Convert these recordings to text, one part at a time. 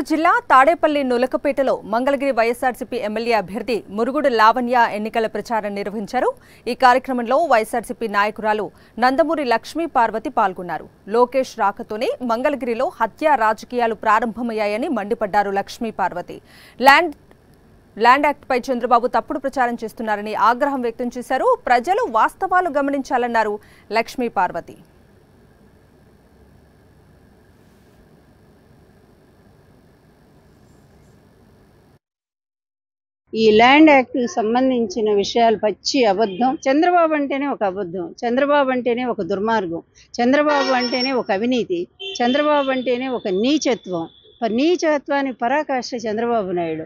నెల్లూరు జిల్లా తాడేపల్లి నులకపేటలో మంగళగిరి వైఎస్ఆర్సీపీ ఎమ్మెల్యే అభ్యర్థి మురుగుడు లావణ్య ఎన్నికల ప్రచారం నిర్వహించారు. ఈ కార్యక్రమంలో వైఎస్ఆర్సీపీ నాయకురాలు నందమూరి లక్ష్మీ పార్వతి పాల్గొన్నారు. లోకేష్ రాకతోనే మంగళగిరిలో హత్య రాజకీయాలు ప్రారంభమయ్యాయని మండిపడ్డారు లక్ష్మీ పార్వతి. ల్యాండ్ యాక్ట్ పై చంద్రబాబు తప్పుడు ప్రచారం చేస్తున్నారని ఆగ్రహం వ్యక్తం చేశారు. ప్రజలు వాస్తవాలు గమనించాలన్నారు లక్ష్మీ పార్వతి. ఈ ల్యాండ్ యాక్ట్ సంబంధించిన విషయాలు పచ్చి అబద్ధం. చంద్రబాబు అంటేనే ఒక అబద్ధం, చంద్రబాబు అంటేనే ఒక దుర్మార్గం, చంద్రబాబు అంటేనే ఒక అవినీతి, చంద్రబాబు అంటేనే ఒక నీచత్వం. నీచత్వానికి పరాకాష్ఠ చంద్రబాబు నాయుడు.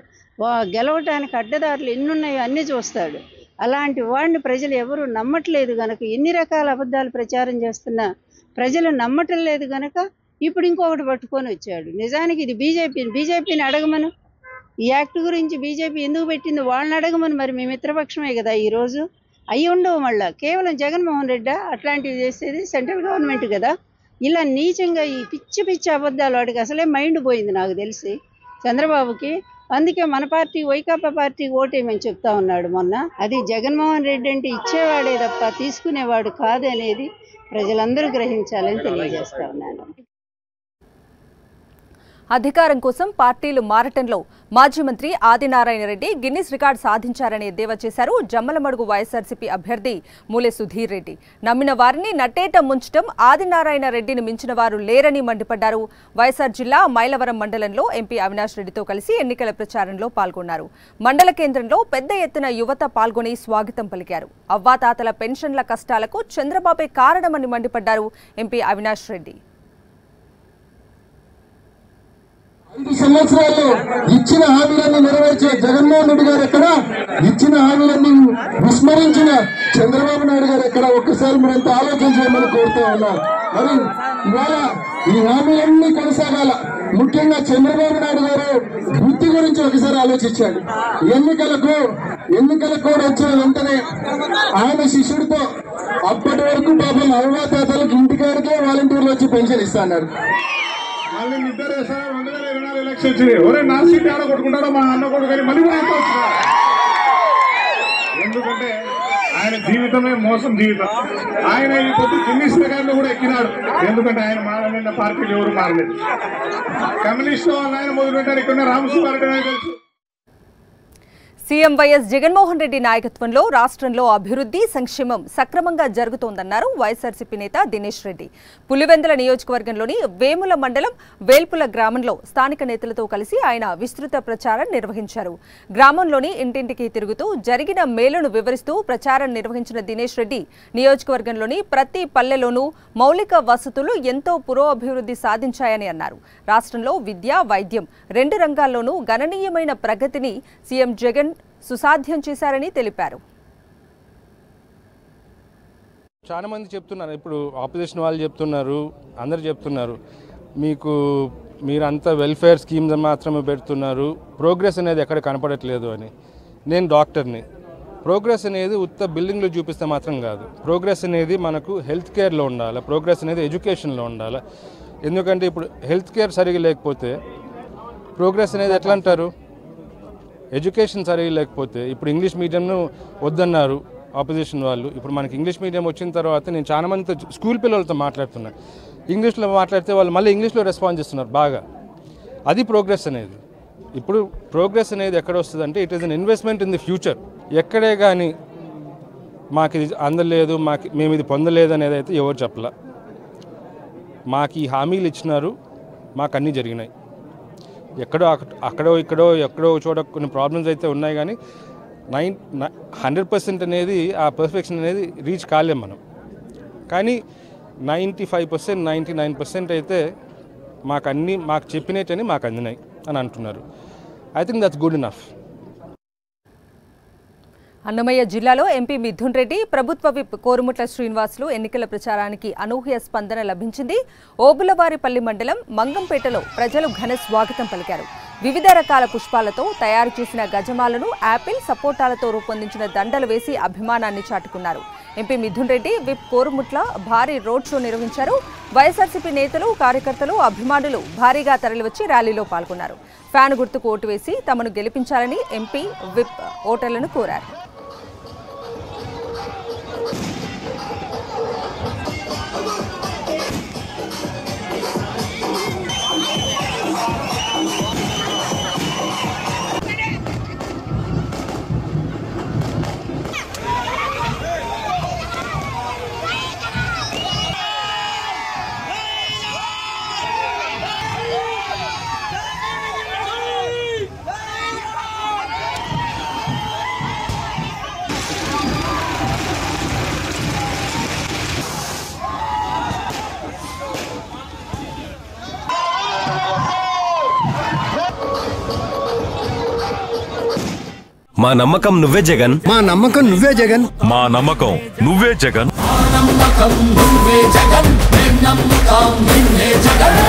గెలవటానికి అడ్డదారులు ఎన్నున్నాయో అన్నీ చూస్తాడు. అలాంటి వాడిని ప్రజలు ఎవరు నమ్మట్లేదు గనక, ఎన్ని రకాల అబద్ధాలు ప్రచారం చేస్తున్నా ప్రజలు నమ్మటం లేదు గనక ఇప్పుడు ఇంకొకటి పట్టుకొని వచ్చాడు. నిజానికి ఇది బీజేపీని అడగమను. ఈ యాక్ట్ గురించి బీజేపీ ఎందుకు పెట్టింది వాళ్ళని అడగమని. మరి మీ మిత్రపక్షమే కదా ఈరోజు. అయ్యి ఉండవు మళ్ళీ కేవలం జగన్మోహన్ రెడ్డి అట్లాంటివి చేసేది సెంట్రల్ గవర్నమెంట్ కదా. ఇలా నీచంగా ఈ పిచ్చి అబద్ధాలు వాడికి అసలే మైండ్ పోయింది నాకు తెలిసి చంద్రబాబుకి. అందుకే మన పార్టీ వైకాపా పార్టీ ఓటేమని చెప్తా ఉన్నాడు మొన్న. అది జగన్మోహన్ రెడ్డి అంటే ఇచ్చేవాడే తప్ప తీసుకునేవాడు కాదు అనేది ప్రజలందరూ గ్రహించాలని తెలియజేస్తా ఉన్నాను. అధికారం కోసం పార్టీలు మారటంలో మాజీ మంత్రి ఆదినారాయణ రెడ్డి గిన్నిస్ రికార్డు సాధించారని ఎద్దేవా చేశారు. జమ్మలమడుగు వైఎస్ఆర్సీపీ అభ్యర్థి మూలె సుధీర్ రెడ్డి. నమ్మిన వారిని నట్టేట ముంచడం ఆదినారాయణ రెడ్డిని మించిన వారు లేరని మండిపడ్డారు. వైఎస్ఆర్ జిల్లా మైలవరం మండలంలో ఎంపీ అవినాష్ రెడ్డితో కలిసి ఎన్నికల ప్రచారంలో పాల్గొన్నారు. మండల కేంద్రంలో పెద్ద ఎత్తున యువత పాల్గొని స్వాగతం పలికారు. అవ్వాతాతల పెన్షన్ల కష్టాలకు చంద్రబాబే కారణమని మండిపడ్డారు ఎంపీ అవినాష్ రెడ్డి. 5 సంవత్సరాల్లో ఇచ్చిన హామీలన్నీ నెరవేర్చే జగన్మోహన్ రెడ్డి గారు ఎక్కడ, ఇచ్చిన హామీలన్నీ విస్మరించిన చంద్రబాబు నాయుడు గారు ఎక్కడ, ఒక్కసారి మీరంతా ఆలోచించమని కోరుతూ ఉన్నారు. మరి ఇవాళ ఈ హామీలన్నీ కొనసాగాల. ముఖ్యంగా చంద్రబాబు నాయుడు గారు వృత్తి గురించి ఒకసారి ఆలోచించాడు. ఎన్నికల కోడ్ వచ్చిన వెంటనే ఆయన శిష్యుడితో అప్పటి వరకు పాపం అవ్వాతాతలకు ఇంటికాడికే వాలంటీర్లు వచ్చి పెన్షన్ ఇస్తాన్నారు. మళ్ళీ నిద్ర 2024 ఎలక్షన్ వచ్చింది. ఒరే నా సీట్ ఆడ కొట్టుకుంటాడో మా అన్న కొడుకు కానీ మళ్ళీ ఎందుకంటే ఆయన జీవితమే మోసం జీవితం. ఆయన ఈ పొద్దు గిన్నిస్ రికార్డులు కూడా ఎక్కినాడు. ఎందుకంటే ఆయన మారలేని పార్టీలు ఎవరు మారలేదు. కమ్యూనిస్ట్ వాళ్ళు ఆయన మొదలు పెట్టారు. ఇక్కడ రామసుబ్బారెడ్డి అని తెలుసు. సీఎం వైఎస్ జగన్మోహన్ రెడ్డి నాయకత్వంలో రాష్ట్రంలో అభివృద్ధి సంక్షేమం సక్రమంగా జరుగుతోందన్నారు వైఎస్ఆర్సీపీ నేత దినేష్ రెడ్డి. పులివెందుల నియోజకవర్గంలోని వేముల మండలం వేల్పుల గ్రామంలో స్థానిక నేతలతో కలిసి ఆయన విస్తృత ప్రచారం నిర్వహించారు. గ్రామంలోని ఇంటింటికి తిరుగుతూ జరిగిన మేలును వివరిస్తూ ప్రచారం నిర్వహించిన దినేష్ రెడ్డి నియోజకవర్గంలోని ప్రతి పల్లెలోనూ మౌలిక వసతులు ఎంతో పురోభివృద్ధి సాధించాయని అన్నారు. రాష్ట్రంలో విద్య, వైద్యం 2 రంగాల్లోనూ గణనీయమైన ప్రగతిని సీఎం జగన్ సుసాధ్యం చేశారని తెలిపారు. చాలా మంది చెప్తున్నారు, ఇప్పుడు ఆపోజిషన్ వాళ్ళు చెప్తున్నారు, అందరు చెప్తున్నారు, మీరంతా వెల్ఫేర్ స్కీమ్స్ మాత్రమే పెడుతున్నారు, ప్రోగ్రెస్ అనేది ఎక్కడ కనపడట్లేదు అని. నేను డాక్టర్ని. ప్రోగ్రెస్ అనేది ఉత్త బిల్డింగ్లో చూపిస్తే మాత్రం కాదు. ప్రోగ్రెస్ అనేది మనకు హెల్త్ కేర్లో ఉండాలి, ప్రోగ్రెస్ అనేది ఎడ్యుకేషన్లో ఉండాలి. ఎందుకంటే ఇప్పుడు హెల్త్ కేర్ సరిగా లేకపోతే ప్రోగ్రెస్ అనేది ఎట్లా అంటారు? ఎడ్యుకేషన్ సరిగా లేకపోతే ఇప్పుడు ఇంగ్లీష్ మీడియంను వద్దన్నారు ఆపోజిషన్ వాళ్ళు. ఇప్పుడు మనకి ఇంగ్లీష్ మీడియం వచ్చిన తర్వాత నేను చాలా మందితో స్కూల్ పిల్లలతో మాట్లాడుతున్నాను. ఇంగ్లీష్లో మాట్లాడితే వాళ్ళు మళ్ళీ ఇంగ్లీష్లో రెస్పాన్స్ చేస్తున్నారు బాగా. అది ప్రోగ్రెస్ అనేది. ఇప్పుడు ప్రోగ్రెస్ అనేది ఎక్కడ వస్తుంది అంటే it is an investment in the future. ఎక్కడే కానీ మాకు ఇది అందలేదు, మేము ఇది పొందలేదు అనేది అయితే ఎవరు చెప్పలే. మాకు ఈ హామీలు ఇచ్చినారు, మాకు అన్నీ జరిగినాయి. ఎక్కడో చోట కొన్ని ప్రాబ్లమ్స్ అయితే ఉన్నాయి, కానీ 100% అనేది ఆ పర్ఫెక్షన్ అనేది రీచ్ కాలేం మనం. కానీ 95%, 99% అయితే మాకు చెప్పినట్టని మాకు అందినాయి అని అంటున్నారు. I think that's good enough. Annamayya జిల్లాలో ఎంపీ మిథున్ రెడ్డి, ప్రభుత్వ విప్ కోరుముట్ల శ్రీనివాసులు ఎన్నికల ప్రచారానికి అనూహ్య స్పందన లభించింది. ఓబులవారిపల్లి మండలం మంగంపేటలో ప్రజలు ఘన స్వాగతం పలికారు. వివిధ రకాల పుష్పాలతో తయారు చేసిన గజమాలను యాపిల్ సపోటాలతో రూపొందించిన దండలు వేసి అభిమానాన్ని చాటుకున్నారు. ఎంపీ మిథున్ రెడ్డి, విప్ కోరుముట్ల భారీ రోడ్ షో నిర్వహించారు. వైఎస్ఆర్సీపీ నేతలు, కార్యకర్తలు, అభిమానులు భారీగా తరలివచ్చి ర్యాలీలో పాల్గొన్నారు. ఫ్యాన్ గుర్తుకు ఓటు వేసి తమను గెలిపించాలని ఎంపీ, విప్ ఓటర్లను కోరారు. మా నమ్మకం నువ్వే జగన్, మా నమ్మకం నువ్వే జగన్, మా నమ్మకం నువ్వే జగన్. నమ్మకం నువ్వే జగన్, నమ్మకం నిన్నే జగన్.